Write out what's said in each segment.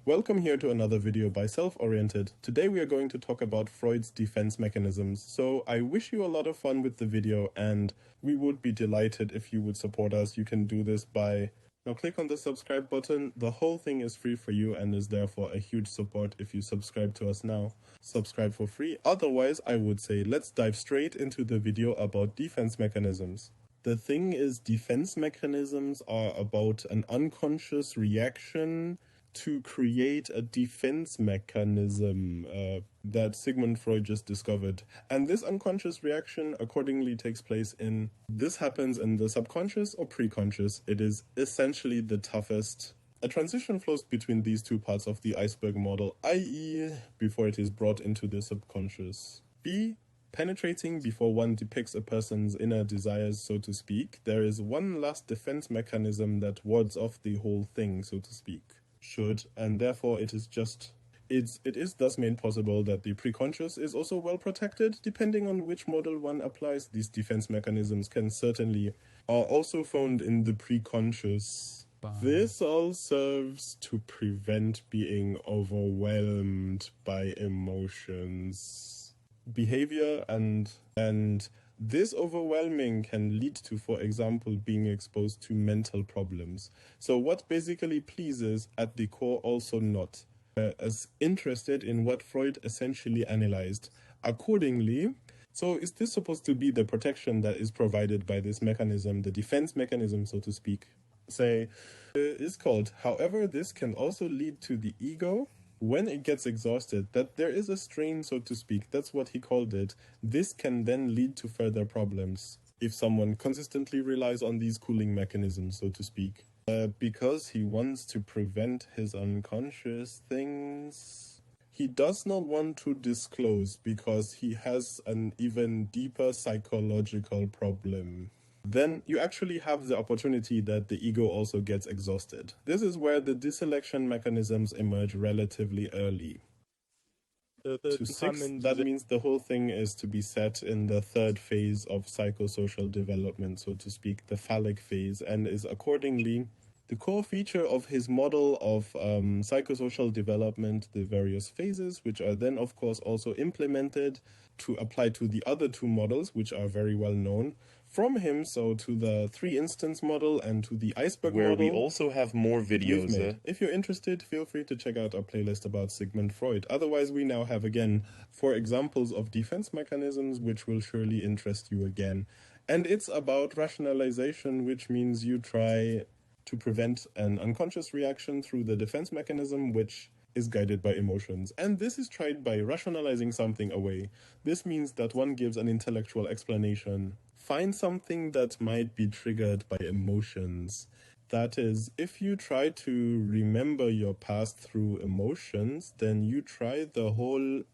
welcome here to another video by Self-Oriented. Today we are going to talk about Freud's defense mechanisms. So I wish you a lot of fun with the video, and we would be delighted if you would support us. You can do this by now click on the subscribe button. The whole thing is free for you and is therefore a huge support if you subscribe to us now. Subscribe for free. Otherwise, I would say let's dive straight into the video about defense mechanisms. The thing is, defense mechanisms are about an unconscious reaction to create a defense mechanism that Sigmund Freud just discovered. And this unconscious reaction accordingly takes place this happens in the subconscious or preconscious. It is essentially the toughest. A transition flows between these two parts of the iceberg model, i.e. before it is brought into the subconscious. Penetrating before one depicts a person's inner desires, so to speak, there is one last defense mechanism that wards off the whole thing, so to speak. And therefore it is thus made possible that the preconscious is also well protected. Depending on which model one applies, these defense mechanisms are also found in the preconscious. This all serves to prevent being overwhelmed by emotions. Behavior and this overwhelming can lead to, for example, being exposed to mental problems. So what basically pleases at the core also not as interested in what Freud essentially analyzed. Accordingly, so is this supposed to be the protection that is provided by this mechanism, the defense mechanism, so to speak? Is called. However, this can also lead to the ego. When it gets exhausted, that there is a strain, so to speak, that's what he called it. This can then lead to further problems if someone consistently relies on these cooling mechanisms, so to speak. Because he wants to prevent his unconscious things. He does not want to disclose because he has an even deeper psychological problem. Then you actually have the opportunity that the ego also gets exhausted. This is where the deselection mechanisms emerge relatively early. To 6, that means the whole thing is to be set in the third phase of psychosocial development, so to speak, the phallic phase, and is accordingly the core feature of his model of psychosocial development, the various phases, which are then of course also implemented to apply to the other two models, which are very well known from him, so to the 3-instance model and to the iceberg model. Where we also have more videos. If you're interested, feel free to check out our playlist about Sigmund Freud. Otherwise, we now have again 4 examples of defense mechanisms, which will surely interest you again. And it's about rationalization, which means you try to prevent an unconscious reaction through the defense mechanism, which is guided by emotions. And this is tried by rationalizing something away. This means that one gives an intellectual explanation. Find something that might be triggered by emotions. That is, if you try to remember your past through emotions, then you try to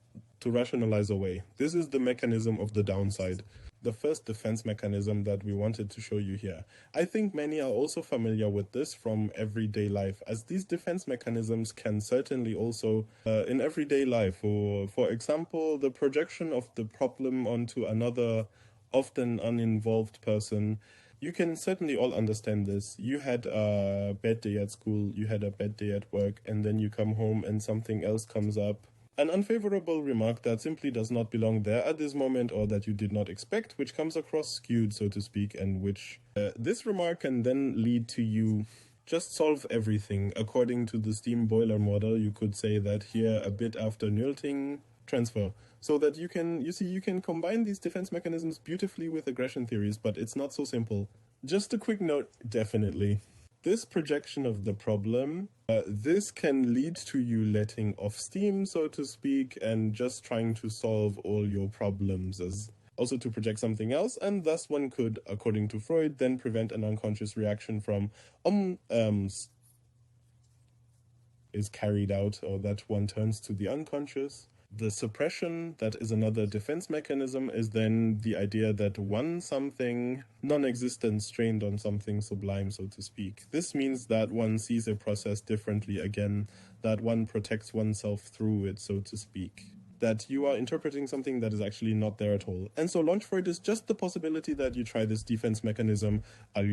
rationalize away. This is the mechanism of the downside. The first defense mechanism that we wanted to show you here. I think many are also familiar with this from everyday life, as these defense mechanisms can certainly also in everyday life. For example, the projection of the problem onto another often uninvolved person. You can certainly all understand this. You had a bad day at school, you had a bad day at work, and then you come home and something else comes up. An unfavorable remark that simply does not belong there at this moment, or that you did not expect, which comes across skewed, so to speak, and which this remark can then lead to you just solve everything. According to the steam boiler model, you could say that here a bit after nulting, transfer. So that you can combine these defense mechanisms beautifully with aggression theories, but it's not so simple. Just a quick note, definitely. This projection of the problem, this can lead to you letting off steam, so to speak, and just trying to solve all your problems as also to project something else, and thus one could, according to Freud, then prevent an unconscious reaction from is carried out, or that one turns to the unconscious. The suppression, that is another defense mechanism, is then the idea that something non-existent strained on something sublime, so to speak. This means that one sees a process differently again, that one protects oneself through it, so to speak. that you are interpreting something that is actually not there at all. And so launch Freud is just the possibility that you try this defense mechanism, not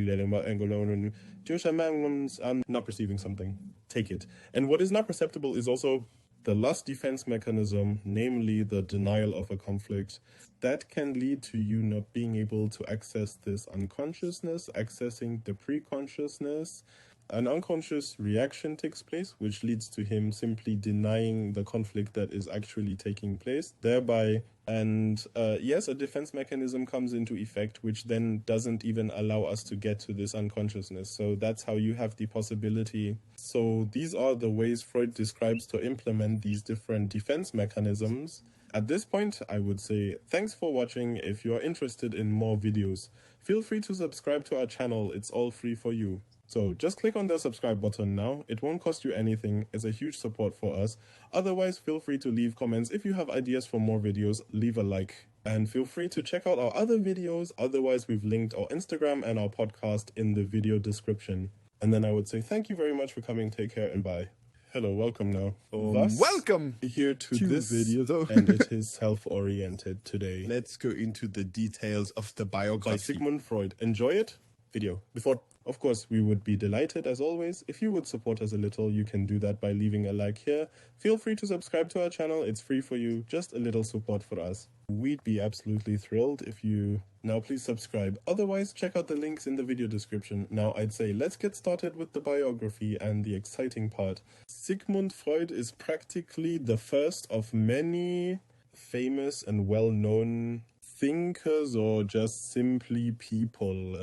perceiving something. Take it. And what is not perceptible is also the last defense mechanism, namely the denial of a conflict. That can lead to you not being able to access this unconsciousness, accessing the pre-consciousness. An unconscious reaction takes place, which leads to him simply denying the conflict that is actually taking place, thereby, and yes, a defense mechanism comes into effect, which then doesn't even allow us to get to this unconsciousness. So that's how you have the possibility. So these are the ways Freud describes to implement these different defense mechanisms. At this point, I would say thanks for watching. If you are interested in more videos, feel free to subscribe to our channel. It's all free for you. So just click on the subscribe button now. It won't cost you anything. It's a huge support for us. Otherwise, feel free to leave comments. If you have ideas for more videos, leave a like. And feel free to check out our other videos. Otherwise, we've linked our Instagram and our podcast in the video description. And then I would say thank you very much for coming. Take care and bye. Hello, welcome now. Welcome here to this video, though. And it is self-oriented today. Let's go into the details of the biography. By Sigmund Freud. Enjoy it. Video. Before, of course, we would be delighted as always. If you would support us a little, you can do that by leaving a like here. Feel free to subscribe to our channel. It's free for you. Just a little support for us. We'd be absolutely thrilled if you now please subscribe. Otherwise, check out the links in the video description. Now, I'd say let's get started with the biography and the exciting part. Sigmund Freud is practically the first of many famous and well-known thinkers, or just simply people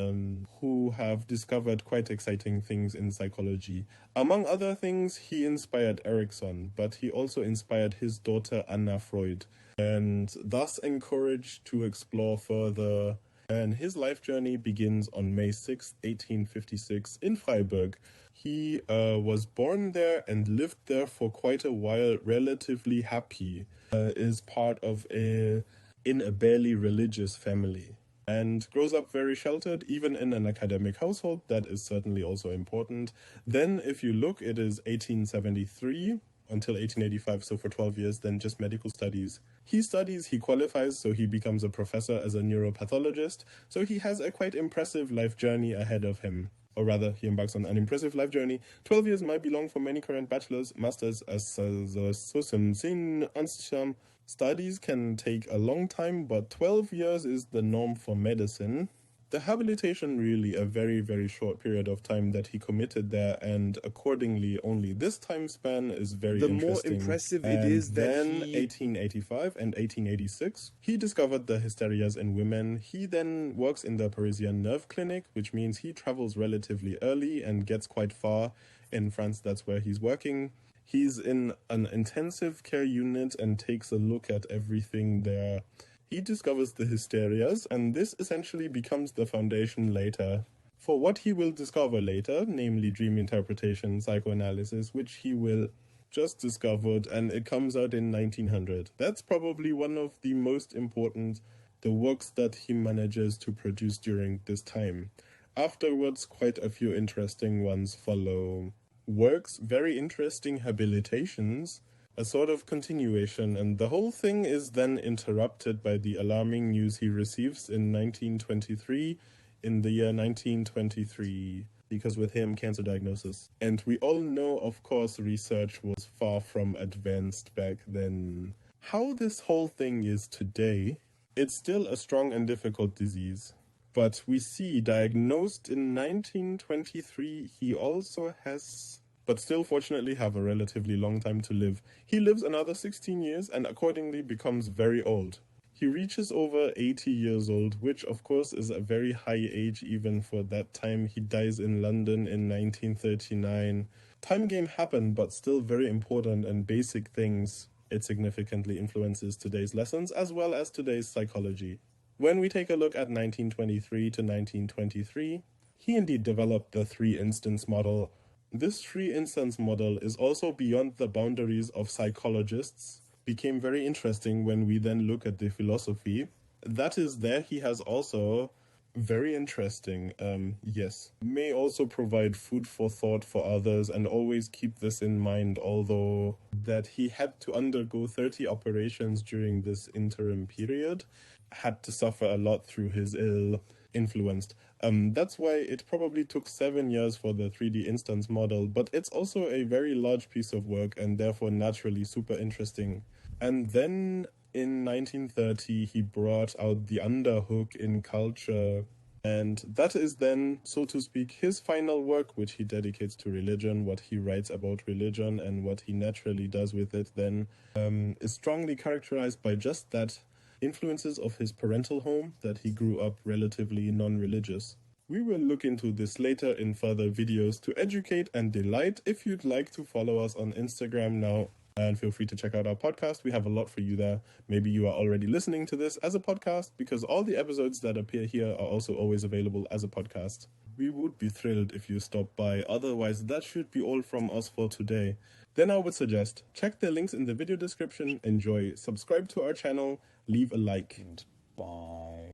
who have discovered quite exciting things in psychology. Among other things, he inspired Erikson, but he also inspired his daughter Anna Freud, and thus encouraged to explore further. And his life journey begins on May 6, 1856 in Freiburg. He was born there and lived there for quite a while, relatively happy. Is part of in a barely religious family, and grows up very sheltered, even in an academic household. That is certainly also important. Then, if you look, it is 1873 until 1885, so for 12 years, then just medical studies. He studies, he qualifies, so he becomes a professor as a neuropathologist, so he has a quite impressive life journey ahead of him. Or rather, he embarks on an impressive life journey. 12 years might be long for many current bachelor's, master's, studies can take a long time, but 12 years is the norm for medicine. The habilitation, really a very, very short period of time that he committed there, and accordingly only this time span is very interesting. The more impressive it is that then 1885 and 1886, he discovered the hysterias in women. He then works in the Parisian nerve clinic, which means he travels relatively early and gets quite far. In France, that's where he's working. He's in an intensive care unit and takes a look at everything there. He discovers the hysterias, and this essentially becomes the foundation later for what he will discover later, namely dream interpretation, psychoanalysis, which he will just discovered, and it comes out in 1900. That's probably one of the most important, the works that he manages to produce during this time. Afterwards, quite a few interesting ones follow. Works, very interesting habilitations, a sort of continuation, and the whole thing is then interrupted by the alarming news he receives in 1923, in the year 1923, because with him, cancer diagnosis. And we all know, of course, research was far from advanced back then. How this whole thing is today, it's still a strong and difficult disease. But we see, diagnosed in 1923, he also has, but still fortunately have a relatively long time to live. He lives another 16 years and accordingly becomes very old. He reaches over 80 years old, which of course is a very high age even for that time. He dies in London in 1939. Time game happened, but still very important and basic things. It significantly influences today's lessons as well as today's psychology. When we take a look at 1923 to 1923, he indeed developed the three-instance model. This three-instance model is also beyond the boundaries of psychologists, became very interesting when we then look at the philosophy. That is there he has also very interesting, yes. May also provide food for thought for others, and always keep this in mind, although that he had to undergo 30 operations during this interim period, had to suffer a lot through his ill influenced. That's why it probably took 7 years for the 3D instance model, but it's also a very large piece of work and therefore naturally super interesting. And then in 1930, he brought out the underhook in culture. And that is then, so to speak, his final work, which he dedicates to religion. What he writes about religion and what he naturally does with it then is strongly characterized by just that influences of his parental home, that he grew up relatively non-religious. We will look into this later in further videos to educate and delight. If you'd like to follow us on Instagram now, and feel free to check out our podcast. We have a lot for you there. Maybe you are already listening to this as a podcast, because all the episodes that appear here are also always available as a podcast. We would be thrilled if you stop by. Otherwise, that should be all from us for today. Then I would suggest check the links in the video description, enjoy, subscribe to our channel, leave a like. Bye.